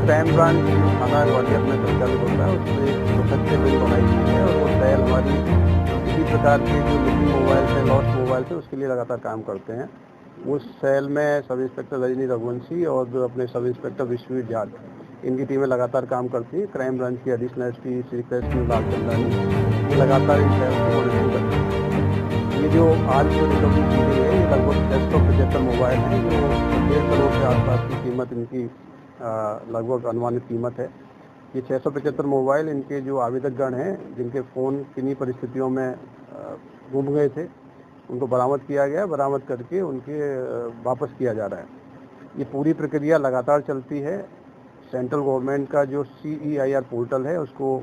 Crime branch जो थाना ग्वालियर में संचालित होता है उसमें एक सशक्त टीम बनाई गई है और वो सेल हमारी किसी प्रकार के जो मिसिंग मोबाइल से, लॉस्ट मोबाइल से, उसके लिए लगातार काम करते हैं। उस सेल में सब इंस्पेक्टर रजनी रघुवंशी और जो अपने सब इंस्पेक्टर विश्ववीर जाट, इनकी टीमें लगातार काम करती हैं। क्राइम ब्रांच की एडिशनल एसपी श्री कृष्ण लालचंदानी ये लगातार इन सेल को मॉनिटरिंग करते हैं। ये जो आज जो रिकवरी की गई है ये लगभग 675 मोबाइल हैं जो 1.5 करोड़ के आसपास की कीमत इनकी लगभग अनुमानित कीमत है। ये 675 मोबाइल इनके जो आवेदकगण हैं जिनके फ़ोन किन्हीं परिस्थितियों में गुम गए थे, उनको बरामद किया गया, बरामद करके उनके वापस किया जा रहा है। ये पूरी प्रक्रिया लगातार चलती है। सेंट्रल गवर्नमेंट का जो CEIR पोर्टल है उसको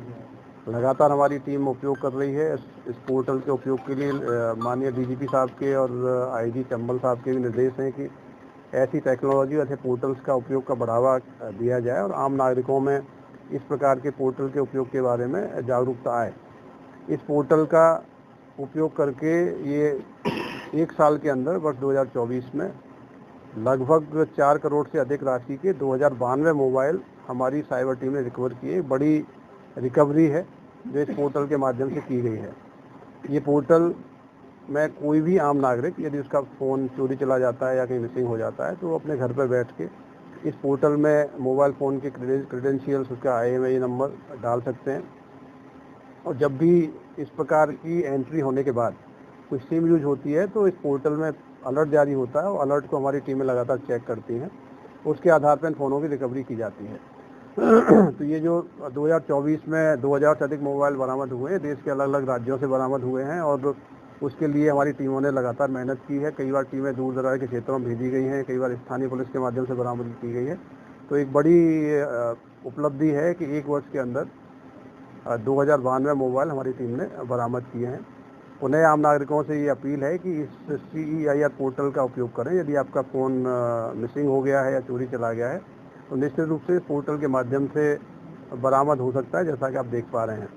लगातार हमारी टीम उपयोग कर रही है। इस पोर्टल के उपयोग के लिए माननीय DGP साहब के और IG चंबल साहब के भी निर्देश हैं कि ऐसी टेक्नोलॉजी, ऐसे पोर्टल्स का उपयोग का बढ़ावा दिया जाए और आम नागरिकों में इस प्रकार के पोर्टल के उपयोग के बारे में जागरूकता आए। इस पोर्टल का उपयोग करके ये 1 साल के अंदर वर्ष 2024 में लगभग 4 करोड़ से अधिक राशि के 2092 मोबाइल हमारी साइबर टीम ने रिकवर किए। बड़ी रिकवरी है जो इस पोर्टल के माध्यम से की गई है। ये पोर्टल में कोई भी आम नागरिक यदि उसका फ़ोन चोरी चला जाता है या कहीं मिसिंग हो जाता है तो वो अपने घर पर बैठ के इस पोर्टल में मोबाइल फ़ोन के क्रेडेंशियल्स, उसका IMEI नंबर डाल सकते हैं और जब भी इस प्रकार की एंट्री होने के बाद कोई सिम यूज होती है तो इस पोर्टल में अलर्ट जारी होता है और अलर्ट को हमारी टीमें लगातार चेक करती हैं। उसके आधार पर इन फ़ोनों की रिकवरी की जाती है। तो ये जो 2024 में 2000 से अधिक मोबाइल बरामद हुए हैं, देश के अलग अलग राज्यों से बरामद हुए हैं और उसके लिए हमारी टीमों ने लगातार मेहनत की है। कई बार टीमें दूर दराज के क्षेत्रों में भेजी गई हैं, कई बार स्थानीय पुलिस के माध्यम से बरामद की गई है। तो एक बड़ी उपलब्धि है कि 1 वर्ष के अंदर 2092 मोबाइल हमारी टीम ने बरामद किए हैं। उन्हें आम नागरिकों से ये अपील है कि इस CEIR पोर्टल का उपयोग करें। यदि आपका फ़ोन मिसिंग हो गया है या चोरी चला गया है तो निश्चित रूप से इस पोर्टल के माध्यम से बरामद हो सकता है, जैसा कि आप देख पा रहे हैं।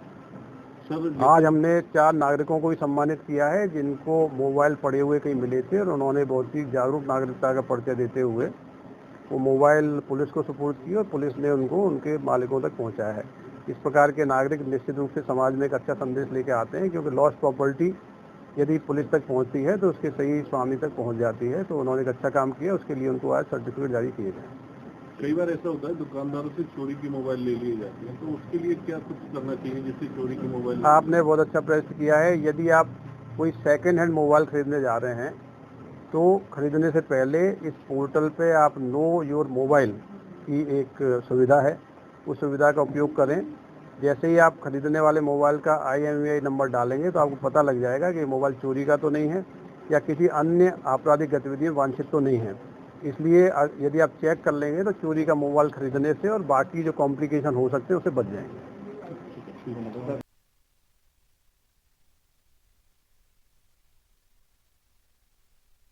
आज हमने 4 नागरिकों को भी सम्मानित किया है जिनको मोबाइल पड़े हुए कहीं मिले थे और उन्होंने बहुत ही जागरूक नागरिकता का परिचय देते हुए वो मोबाइल पुलिस को सुपुर्द किए और पुलिस ने उनको उनके मालिकों तक पहुंचाया है। इस प्रकार के नागरिक निश्चित रूप से समाज में एक अच्छा संदेश लेके आते हैं, क्योंकि लॉस्ट प्रॉपर्टी यदि पुलिस तक पहुंचती है तो उसके सही स्वामी तक पहुंच जाती है। तो उन्होंने एक अच्छा काम किया, उसके लिए उनको आज सर्टिफिकेट जारी किए गए। कई बार ऐसा होता है दुकानदारों से चोरी की मोबाइल ले लिए जाती है, तो उसके लिए क्या कुछ करना चाहिए जिससे चोरी की मोबाइल? आपने बहुत अच्छा प्रश्न किया है। यदि आप कोई सेकेंड हैंड मोबाइल खरीदने जा रहे हैं तो खरीदने से पहले इस पोर्टल पे आप नो योर मोबाइल की एक सुविधा है, उस सुविधा का उपयोग करें। जैसे ही आप खरीदने वाले मोबाइल का IMEI नंबर डालेंगे तो आपको पता लग जाएगा कि मोबाइल चोरी का तो नहीं है या किसी अन्य आपराधिक गतिविधि में वांछित तो नहीं है। इसलिए यदि आप चेक कर लेंगे तो चोरी का मोबाइल खरीदने से और बाकी जो कॉम्प्लिकेशन हो सकते हैं उससे बच जाएंगे।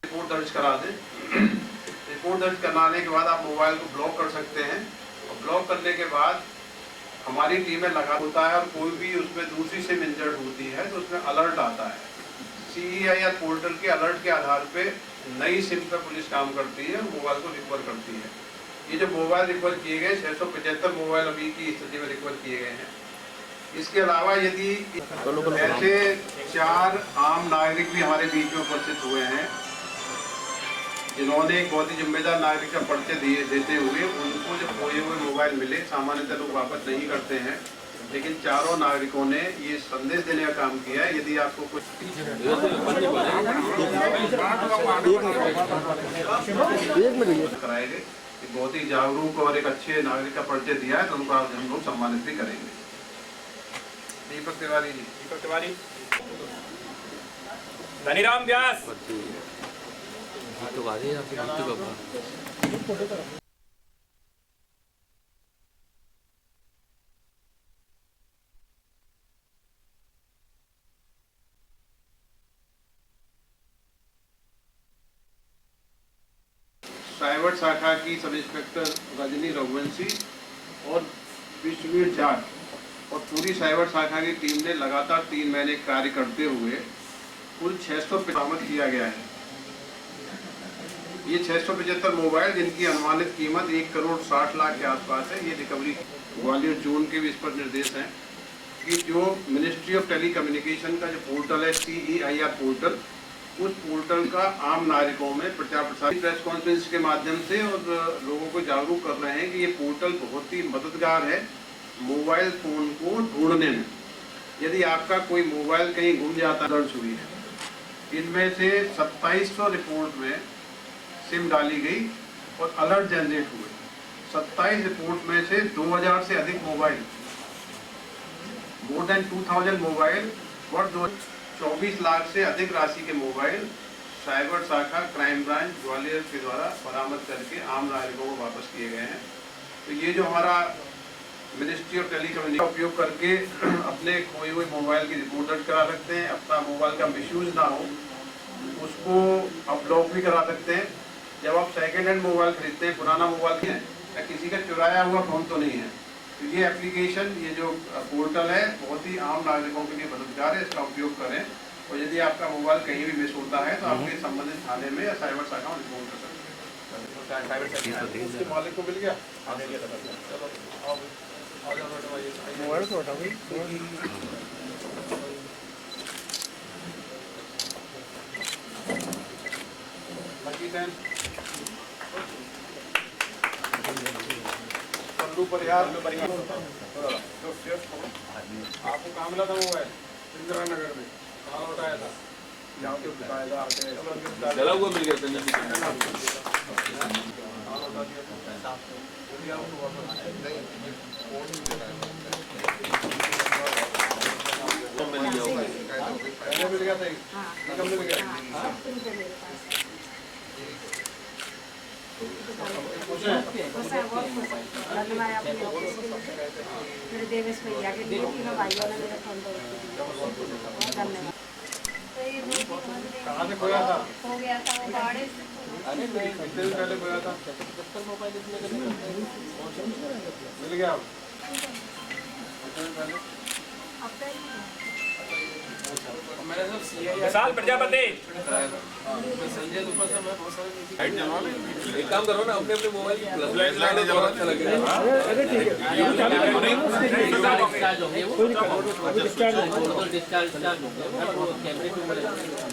रिपोर्ट दर्ज करा दें। रिपोर्ट दर्ज कराने के बाद आप मोबाइल को ब्लॉक कर सकते हैं और ब्लॉक करने के बाद हमारी टीमें लगा होता है और कोई भी उसमें दूसरी सिम इंजर्ड होती है तो उसमें अलर्ट आता है। CEIR पोर्टल के अलर्ट के आधार पे नई सिम पर पुलिस काम करती है और मोबाइल को रिकवर करती है। ये जो मोबाइल रिकवर किए गए 675 मोबाइल अभी की स्थिति में रिकवर किए गए हैं। इसके अलावा यदि ऐसे 4 आम नागरिक भी हमारे बीच में उपस्थित हुए हैं जिन्होंने एक बहुत ही जिम्मेदार नागरिक का परिचय देते हुए उनको जब खोए हुए मोबाइल मिले, सामान्यतः लोग वापस नहीं करते हैं, लेकिन चारों नागरिकों ने ये संदेश देने का काम किया है। यदि आपको कुछ कराएंगे, बहुत ही जागरूक और एक अच्छे नागरिक का परिचय दिया है तो उनको हम लोग सम्मानित भी करेंगे। दीपक तिवारी जी। दीपक तिवारी। धनीराम व्यास। साइबर शाखा की सब इंस्पेक्टर रजनी रघुवंशी और विश्ववीर जाट और पूरी साइबर शाखा की टीम ने लगातार 3 महीने कार्य करते हुए कुल 600 बरामद किया गया है। ये 675 मोबाइल जिनकी अनुमानित कीमत 1,60,00,000 के आसपास है। ये रिकवरी ग्वालियर जोन के भी इस पर निर्देश हैं कि जो मिनिस्ट्री ऑफ टेली कम्युनिकेशन का जो पोर्टल है CEIR पोर्टल, उस पोर्टल का आम नागरिकों में प्रचार प्रसार प्रेस कॉन्फ्रेंस के माध्यम से और लोगों को जागरूक कर रहे हैं कि ये पोर्टल बहुत ही मददगार है मोबाइल फ़ोन को ढूंढने में। यदि आपका कोई मोबाइल कहीं गुम जाता दर्ज हुई है, इनमें से 2700 रिपोर्ट में सिम डाली गई और अलर्ट जनरेट हुए। 27 रिपोर्ट में से 2000 से अधिक मोबाइल, मोर देन 2000 मोबाइल और 24 लाख से अधिक राशि के मोबाइल साइबर शाखा क्राइम ब्रांच ग्वालियर के द्वारा बरामद करके आम नागरिकों को वापस किए गए हैं। तो ये जो हमारा मिनिस्ट्री ऑफ टेली कम्युनिकेशन का उपयोग करके अपने खोए हुए मोबाइल की रिपोर्ट दर्ज करा सकते हैं, अपना मोबाइल का मिसयूज ना हो उसको आप ब्लॉक भी करा सकते हैं। जब आप सेकेंड हैंड मोबाइल खरीदते हैं, पुराना मोबाइल है या किसी का चुराया हुआ फ़ोन तो नहीं है, तो ये एप्लीकेशन, ये जो पोर्टल है बहुत ही आम नागरिकों के लिए मददगार है, इसका उपयोग करें। और यदि आपका मोबाइल कहीं भी मिस होता है तो आपके संबंधित थाने में या साइबर शाखा में रिपोर्ट कर सकते हैं। उसके मालिक को मिल गया, मोबाइल तो हटा भाई। पर यार आपको काम मिला था मोबाइल इंदिरा नगर में, कहाँ उठाया था, यहाँ के उठाया था, जला हुआ मिल गया मिल गया था, कब मिल गया? मेरे देवेश भैया के ड्यूटी में भाइयों ने मेरा फोन धन्यवाद। कहाँ से खोया था? हो गया था वो गाड़ी से। अरे नहीं, कितने दिन पहले खोया था? मिल गया अब? कितने दिन पहले? विशाल प्रजापति एक काम करो ना, अपने अपने मोबाइल अच्छा लगेगा।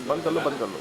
बंद कर लो, बंद कर लो।